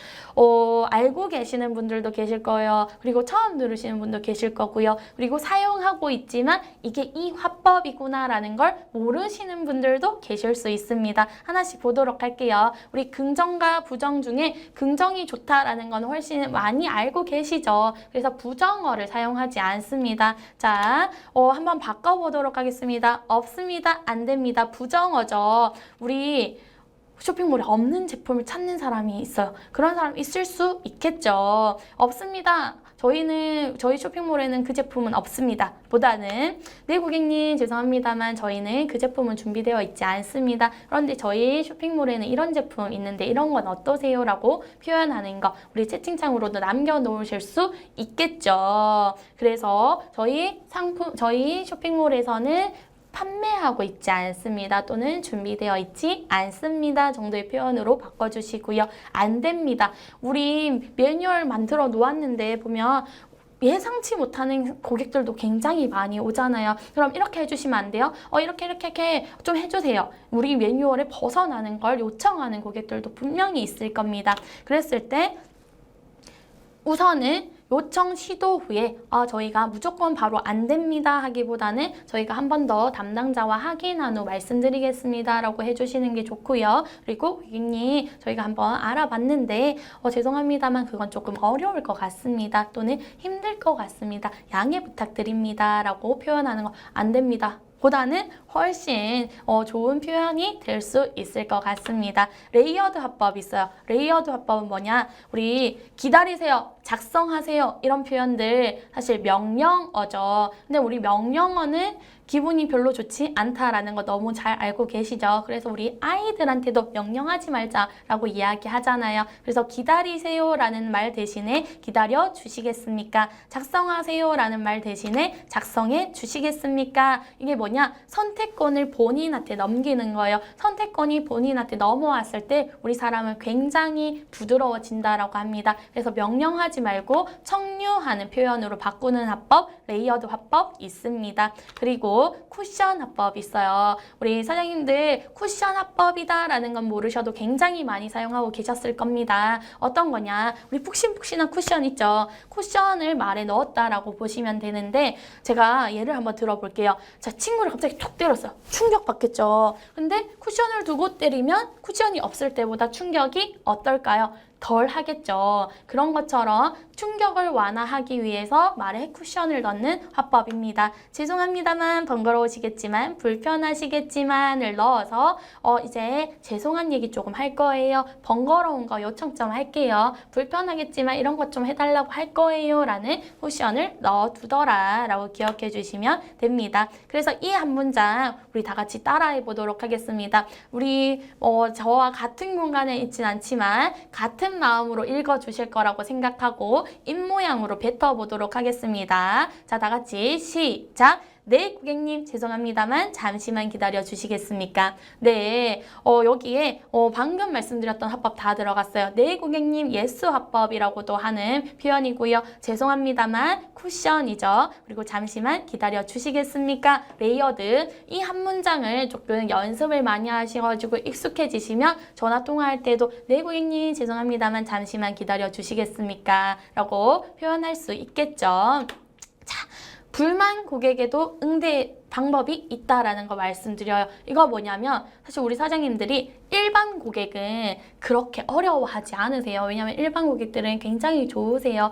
알고 계시는 분들도 계실 거예요. 그리고 처음 들으시는 분도 계실 거고요. 그리고 사용하고 있지만 이게 이 화법이구나라는 걸 모르시는 분들도 계실 수 있습니다. 하나씩 보도록 할게요. 우리 긍정과 부정 중에 긍정이 좋다라는 건 훨씬 많이 알고 계시죠. 그래서 부정어를 사용하지 않습니다. 자, 한번 바꿔보도록 하겠습니다. 없습니다. 안 됩니다. 부정어죠. 우리 쇼핑몰에 없는 제품을 찾는 사람이 있어요. 그런 사람 있을 수 있겠죠. 없습니다. 저희 쇼핑몰에는 그 제품은 없습니다. 보다는 네 고객님 죄송합니다만 저희는 그 제품은 준비되어 있지 않습니다. 그런데 저희 쇼핑몰에는 이런 제품 있는데 이런 건 어떠세요? 라고 표현하는 거 우리 채팅창으로도 남겨놓으실 수 있겠죠. 그래서 저희 쇼핑몰에서는 판매하고 있지 않습니다. 또는 준비되어 있지 않습니다. 정도의 표현으로 바꿔주시고요. 안 됩니다. 우리 매뉴얼 만들어 놓았는데 보면 예상치 못하는 고객들도 굉장히 많이 오잖아요. 그럼 이렇게 해주시면 안 돼요? 이렇게 좀 해주세요. 우리 매뉴얼에 벗어나는 걸 요청하는 고객들도 분명히 있을 겁니다. 그랬을 때 우선은 요청 시도 후에 저희가 무조건 바로 안 됩니다 하기보다는 저희가 한 번 더 담당자와 확인한 후 말씀드리겠습니다 라고 해주시는 게 좋고요. 그리고 고객님 저희가 한번 알아봤는데 죄송합니다만 그건 조금 어려울 것 같습니다. 또는 힘들 것 같습니다. 양해 부탁드립니다 라고 표현하는 거 안 됩니다. 보다는 훨씬 좋은 표현이 될 수 있을 것 같습니다. 레이어드 화법이 있어요. 레이어드 화법은 뭐냐? 우리 기다리세요, 작성하세요 이런 표현들 사실 명령어죠. 근데 우리 명령어는 기분이 별로 좋지 않다라는 거 너무 잘 알고 계시죠? 그래서 우리 아이들한테도 명령하지 말자라고 이야기하잖아요. 그래서 기다리세요라는 말 대신에 기다려 주시겠습니까? 작성하세요라는 말 대신에 작성해 주시겠습니까? 이게 뭐냐? 선택권을 본인한테 넘기는 거예요. 선택권이 본인한테 넘어왔을 때 우리 사람은 굉장히 부드러워진다라고 합니다. 그래서 명령하지 말고 청유하는 표현으로 바꾸는 화법, 레이어드 화법 있습니다. 그리고 쿠션 화법 있어요. 우리 사장님들 쿠션 화법이다라는 건 모르셔도 굉장히 많이 사용하고 계셨을 겁니다. 어떤 거냐? 우리 푹신푹신한 쿠션 있죠? 쿠션을 말에 넣었다라고 보시면 되는데 제가 예를 한번 들어볼게요. 자, 친구를 갑자기 툭 때렸어요. 충격받겠죠? 근데 쿠션을 두고 때리면 쿠션이 없을 때보다 충격이 어떨까요? 덜 하겠죠. 그런 것처럼 충격을 완화하기 위해서 말에 쿠션을 넣는 화법입니다. 죄송합니다만 번거로우시겠지만 불편하시겠지만을 넣어서 이제 죄송한 얘기 조금 할 거예요. 번거로운 거 요청 좀 할게요. 불편하겠지만 이런 것 좀 해달라고 할 거예요 라는 쿠션을 넣어두더라 라고 기억해 주시면 됩니다. 그래서 이 한 문장 우리 다 같이 따라해 보도록 하겠습니다. 우리 저와 같은 공간에 있진 않지만 같은 마음으로 읽어주실 거라고 생각하고 입모양으로 뱉어보도록 하겠습니다. 자, 다 같이 시작! 네, 고객님 죄송합니다만 잠시만 기다려 주시겠습니까? 네, 여기에 방금 말씀드렸던 화법 다 들어갔어요. 네, 고객님 예스 화법이라고도 하는 표현이고요. 죄송합니다만 쿠션이죠. 그리고 잠시만 기다려 주시겠습니까? 레이어드 이 한 문장을 조금 연습을 많이 하셔가지고 익숙해지시면 전화 통화할 때도 네, 고객님 죄송합니다만 잠시만 기다려 주시겠습니까? 라고 표현할 수 있겠죠. 자, 불만 고객에도 응대 방법이 있다라는 거 말씀드려요. 이거 뭐냐면 사실 우리 사장님들이 일반 고객은 그렇게 어려워하지 않으세요. 왜냐하면 일반 고객들은 굉장히 좋으세요.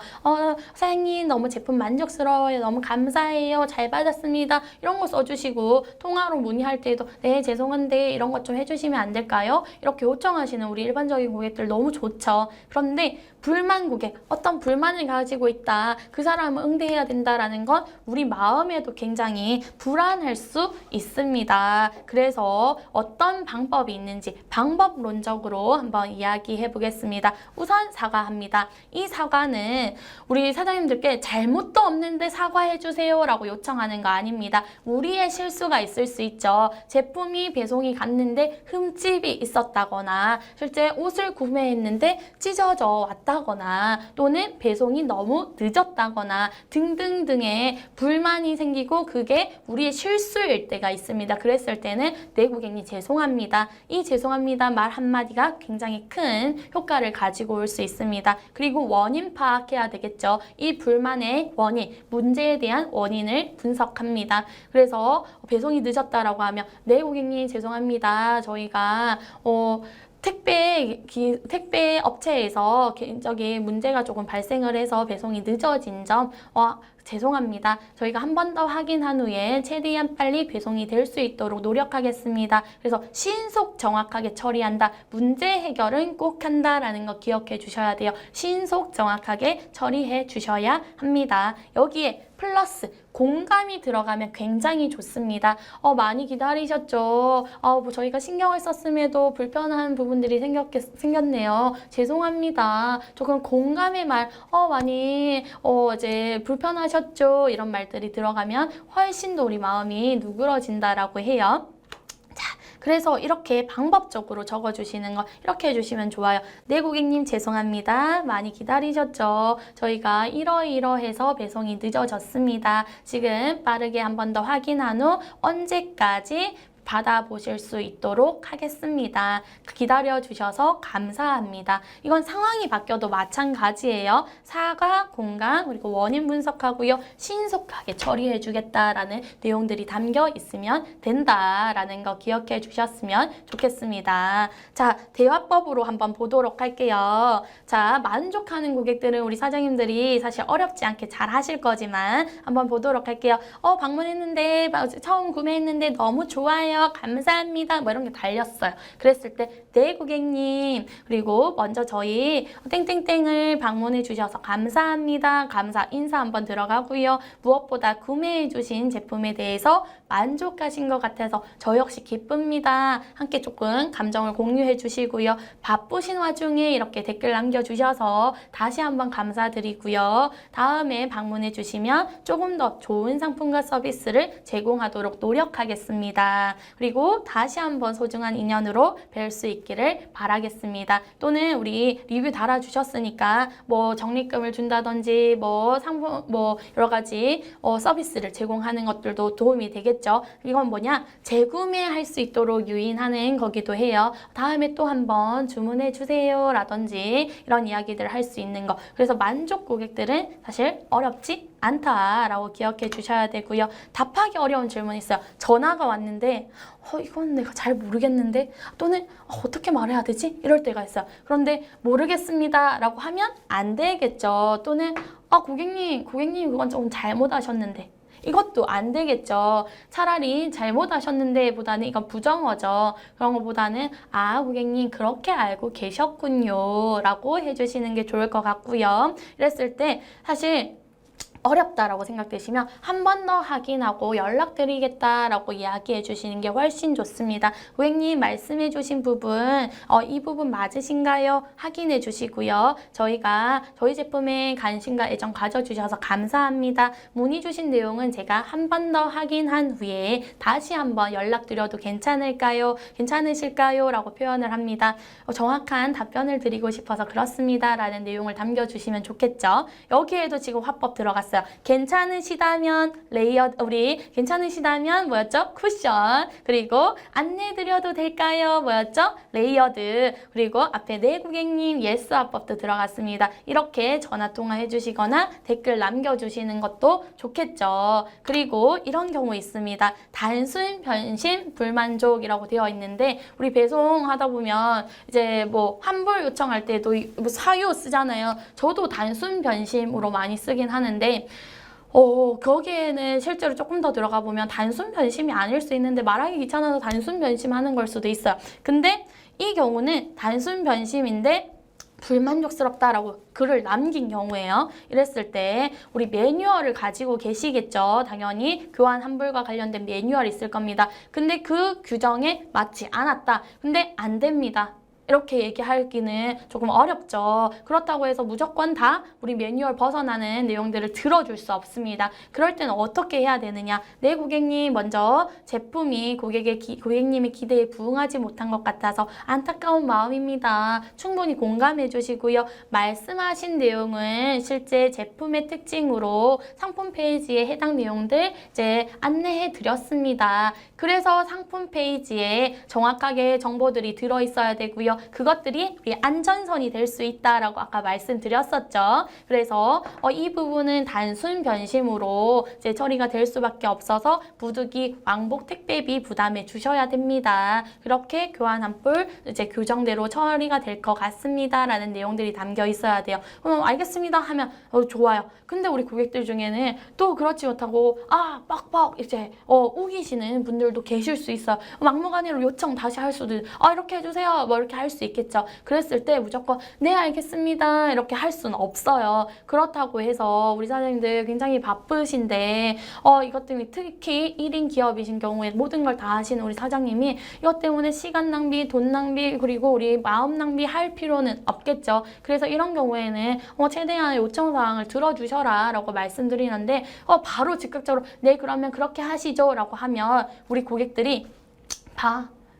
사장님 너무 제품 만족스러워요. 너무 감사해요. 잘 받았습니다. 이런 거 써주시고 통화로 문의할 때도 네 죄송한데 이런 것 좀 해주시면 안 될까요? 이렇게 요청하시는 우리 일반적인 고객들 너무 좋죠. 그런데 불만 고객, 어떤 불만을 가지고 있다. 그 사람을 응대해야 된다라는 건 우리 마음에도 굉장히 불안할 수 있습니다. 그래서 어떤 방법이 있는지 방법론적으로 한번 이야기해 보겠습니다. 우선 사과합니다. 이 사과는 우리 사장님들께 잘못도 없는데 사과해 주세요 라고 요청하는 거 아닙니다. 우리의 실수가 있을 수 있죠. 제품이 배송이 갔는데 흠집이 있었다거나 실제 옷을 구매했는데 찢어져 왔다거나 또는 배송이 너무 늦었다거나 등등등의 불만이 생기고 그게 우리의 실수일 때가 있습니다. 그랬을 때는 네 고객님 죄송합니다. 이 죄송합니다 말 한마디가 굉장히 큰 효과를 가지고 올 수 있습니다. 그리고 원인 파악해야 되겠죠. 이 불만의 원인, 문제에 대한 원인을 분석합니다. 그래서 배송이 늦었다라고 하면 네 고객님 죄송합니다. 저희가 택배 업체에서 개인적인 문제가 조금 발생을 해서 배송이 늦어진 점 죄송합니다. 저희가 한 번 더 확인한 후에 최대한 빨리 배송이 될 수 있도록 노력하겠습니다. 그래서 신속 정확하게 처리한다. 문제 해결은 꼭 한다라는 거 기억해 주셔야 돼요. 신속 정확하게 처리해 주셔야 합니다. 여기에 플러스 공감이 들어가면 굉장히 좋습니다. 많이 기다리셨죠? 뭐 저희가 신경을 썼음에도 불편한 부분들이 생겼네요. 죄송합니다. 조금 공감의 말, 많이 이제 불편하셨죠? 이런 말들이 들어가면 훨씬 더 우리 마음이 누그러진다라고 해요. 그래서 이렇게 방법적으로 적어주시는 거 이렇게 해주시면 좋아요. 네 고객님 죄송합니다. 많이 기다리셨죠? 저희가 이러이러해서 배송이 늦어졌습니다. 지금 빠르게 한 번 더 확인한 후 언제까지 받아보실 수 있도록 하겠습니다. 기다려 주셔서 감사합니다. 이건 상황이 바뀌어도 마찬가지예요. 사과, 공감, 그리고 원인 분석하고요. 신속하게 처리해 주겠다라는 내용들이 담겨 있으면 된다라는 거 기억해 주셨으면 좋겠습니다. 자, 대화법으로 한번 보도록 할게요. 자, 만족하는 고객들은 우리 사장님들이 사실 어렵지 않게 잘 하실 거지만 한번 보도록 할게요. 방문했는데, 처음 구매했는데 너무 좋아요. 감사합니다. 뭐 이런 게 달렸어요. 그랬을 때, 네, 고객님. 그리고 먼저 저희 땡땡땡을 방문해 주셔서 감사합니다. 감사 인사 한번 들어가고요. 무엇보다 구매해 주신 제품에 대해서 만족하신 것 같아서 저 역시 기쁩니다. 함께 조금 감정을 공유해 주시고요. 바쁘신 와중에 이렇게 댓글 남겨주셔서 다시 한번 감사드리고요. 다음에 방문해 주시면 조금 더 좋은 상품과 서비스를 제공하도록 노력하겠습니다. 그리고 다시 한번 소중한 인연으로 뵐 수 있기를 바라겠습니다. 또는 우리 리뷰 달아주셨으니까 뭐 적립금을 준다든지 뭐 상품 뭐 여러 가지 서비스를 제공하는 것들도 도움이 되겠죠. 이건 뭐냐? 재구매할 수 있도록 유인하는 거기도 해요. 다음에 또 한번 주문해 주세요 라든지 이런 이야기들을 할 수 있는 거. 그래서 만족 고객들은 사실 어렵지 않다라고 기억해 주셔야 되고요. 답하기 어려운 질문이 있어요. 전화가 왔는데 이건 내가 잘 모르겠는데 또는 어떻게 말해야 되지? 이럴 때가 있어요. 그런데 모르겠습니다 라고 하면 안 되겠죠. 또는 고객님 그건 조금 잘못하셨는데 이것도 안 되겠죠. 차라리 잘못하셨는데 보다는 이건 부정어죠. 그런 것보다는 고객님 그렇게 알고 계셨군요 라고 해주시는 게 좋을 것 같고요. 이랬을 때 사실 어렵다라고 생각되시면 한 번 더 확인하고 연락드리겠다라고 이야기해 주시는 게 훨씬 좋습니다. 고객님 말씀해 주신 부분 이 부분 맞으신가요? 확인해 주시고요. 저희가 저희 제품에 관심과 애정 가져주셔서 감사합니다. 문의 주신 내용은 제가 한 번 더 확인한 후에 다시 한번 연락드려도 괜찮을까요? 괜찮으실까요? 라고 표현을 합니다. 정확한 답변을 드리고 싶어서 그렇습니다 라는 내용을 남겨주시면 좋겠죠. 여기에도 지금 화법 들어갔어요. 괜찮으시다면 괜찮으시다면 뭐였죠? 쿠션. 그리고 안내드려도 될까요? 뭐였죠? 레이어드. 그리고 앞에 네 고객님 예스 화법도 들어갔습니다. 이렇게 전화 통화해 주시거나 댓글 남겨주시는 것도 좋겠죠. 그리고 이런 경우 있습니다. 단순 변심 불만족이라고 되어 있는데 우리 배송하다 보면 이제 뭐 환불 요청할 때도 뭐 사유 쓰잖아요. 저도 단순 변심으로 많이 쓰긴 하는데 거기에는 실제로 조금 더 들어가 보면 단순 변심이 아닐 수 있는데 말하기 귀찮아서 단순 변심하는 걸 수도 있어요. 근데 이 경우는 단순 변심인데 불만족스럽다라고 글을 남긴 경우에요. 이랬을 때 우리 매뉴얼을 가지고 계시겠죠. 당연히 교환 환불과 관련된 매뉴얼이 있을 겁니다. 근데 그 규정에 맞지 않았다. 근데 안 됩니다. 이렇게 얘기하기는 조금 어렵죠. 그렇다고 해서 무조건 다 우리 매뉴얼 벗어나는 내용들을 들어줄 수 없습니다. 그럴 때는 어떻게 해야 되느냐. 네, 고객님 먼저 제품이 고객님의 기대에 부응하지 못한 것 같아서 안타까운 마음입니다. 충분히 공감해 주시고요. 말씀하신 내용은 실제 제품의 특징으로 상품 페이지에 해당 내용들 이제 안내해 드렸습니다. 그래서 상품 페이지에 정확하게 정보들이 들어있어야 되고요. 그것들이 우리 안전선이 될 수 있다라고 아까 말씀드렸었죠. 그래서 이 부분은 단순 변심으로 이제 처리가 될 수밖에 없어서 부득이 왕복 택배비 부담해 주셔야 됩니다. 그렇게 교환 환불 이제 규정대로 처리가 될 것 같습니다라는 내용들이 담겨 있어야 돼요. 알겠습니다 하면 좋아요. 근데 우리 고객들 중에는 또 그렇지 못하고 빡빡 이제 우기시는 분들도 계실 수 있어요. 막무가내로 요청 다시 할 수도 이렇게 해주세요. 뭐 이렇게 할 수 있겠죠. 그랬을 때 무조건 네 알겠습니다 이렇게 할 수는 없어요. 그렇다고 해서 우리 사장님들 굉장히 바쁘신데 이것 때문에 특히 1인 기업이신 경우에 모든 걸 다 하시는 우리 사장님이 이것 때문에 시간 낭비, 돈 낭비 그리고 우리 마음 낭비 할 필요는 없겠죠. 그래서 이런 경우에는 최대한 요청사항을 들어주셔라 라고 말씀드리는데 바로 즉각적으로 네 그러면 그렇게 하시죠 라고 하면 우리 고객들이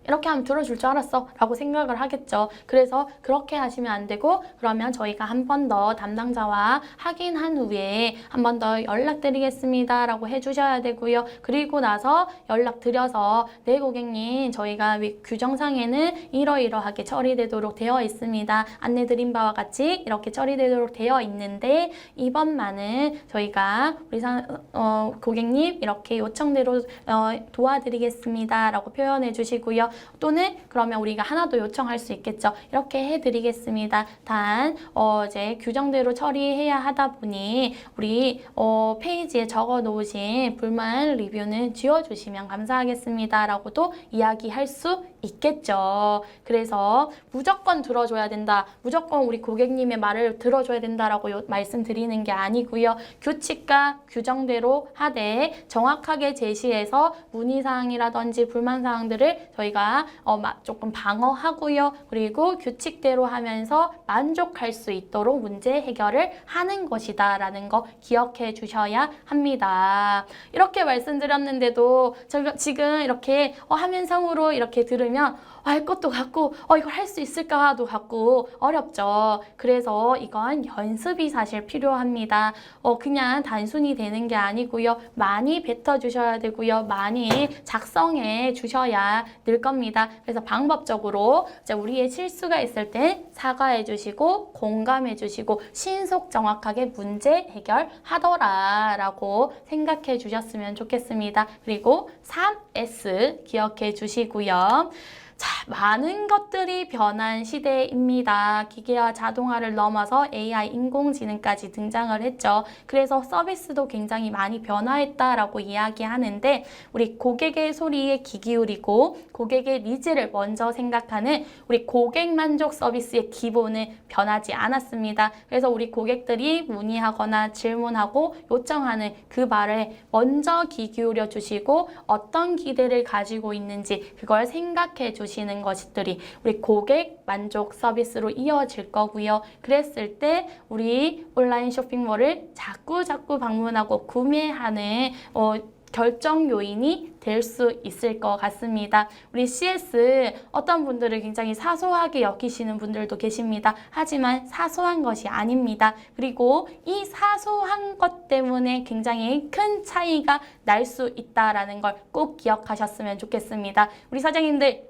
이렇게 하면 들어줄 줄 알았어 라고 생각을 하겠죠. 그래서 그렇게 하시면 안 되고 그러면 저희가 한 번 더 담당자와 확인한 후에 한 번 더 연락드리겠습니다 라고 해주셔야 되고요. 그리고 나서 연락드려서 네 고객님 저희가 규정상에는 이러이러하게 처리되도록 되어 있습니다. 안내드린 바와 같이 이렇게 처리되도록 되어 있는데 이번만은 저희가 우리 고객님 이렇게 요청대로 도와드리겠습니다 라고 표현해 주시고요. 또는 그러면 우리가 하나 더 요청할 수 있겠죠. 이렇게 해드리겠습니다. 단 이제 규정대로 처리해야 하다 보니 우리 페이지에 적어 놓으신 불만 리뷰는 지워주시면 감사하겠습니다 라고도 이야기할 수 있겠죠. 그래서 무조건 들어줘야 된다. 무조건 우리 고객님의 말을 들어줘야 된다라고 말씀드리는 게 아니고요. 규칙과 규정대로 하되 정확하게 제시해서 문의사항이라든지 불만사항들을 저희가 조금 방어하고요. 그리고 규칙대로 하면서 만족할 수 있도록 문제 해결을 하는 것이다 라는 거 기억해 주셔야 합니다. 이렇게 말씀드렸는데도 지금 이렇게 화면상으로 이렇게 들으면 할 것도 같고 이걸 할 수 있을까도 같고 어렵죠. 그래서 이건 연습이 사실 필요합니다. 그냥 단순히 되는 게 아니고요. 많이 뱉어 주셔야 되고요. 많이 작성해 주셔야 늘 겁니다. 그래서 방법적으로 이제 우리의 실수가 있을 때 사과해 주시고 공감해 주시고 신속 정확하게 문제 해결하더라라고 생각해 주셨으면 좋겠습니다. 그리고 3S 기억해 주시고요. 자, 많은 것들이 변한 시대입니다. 기계와 자동화를 넘어서 AI, 인공지능까지 등장을 했죠. 그래서 서비스도 굉장히 많이 변화했다라고 이야기하는데 우리 고객의 소리에 귀 기울이고 고객의 니즈를 먼저 생각하는 우리 고객 만족 서비스의 기본은 변하지 않았습니다. 그래서 우리 고객들이 문의하거나 질문하고 요청하는 그 말에 먼저 귀 기울여 주시고 어떤 기대를 가지고 있는지 그걸 생각해 주시는 것들이 우리 고객 만족 서비스로 이어질 거고요. 그랬을 때 우리 온라인 쇼핑몰을 자꾸 방문하고 구매하는 결정 요인이 될 수 있을 것 같습니다. 우리 CS 어떤 분들은 굉장히 사소하게 여기시는 분들도 계십니다. 하지만 사소한 것이 아닙니다. 그리고 이 사소한 것 때문에 굉장히 큰 차이가 날 수 있다는 걸 꼭 기억하셨으면 좋겠습니다. 우리 사장님들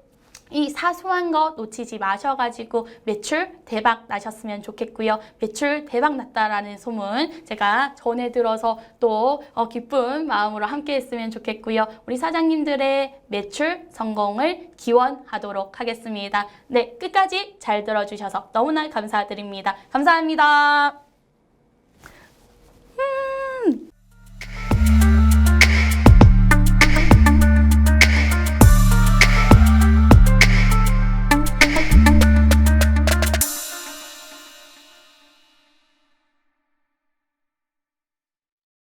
이 사소한 거 놓치지 마셔가지고 매출 대박 나셨으면 좋겠고요. 매출 대박 났다라는 소문 제가 전해 들어서 또 기쁜 마음으로 함께 했으면 좋겠고요. 우리 사장님들의 매출 성공을 기원하도록 하겠습니다. 네, 끝까지 잘 들어주셔서 너무나 감사드립니다. 감사합니다.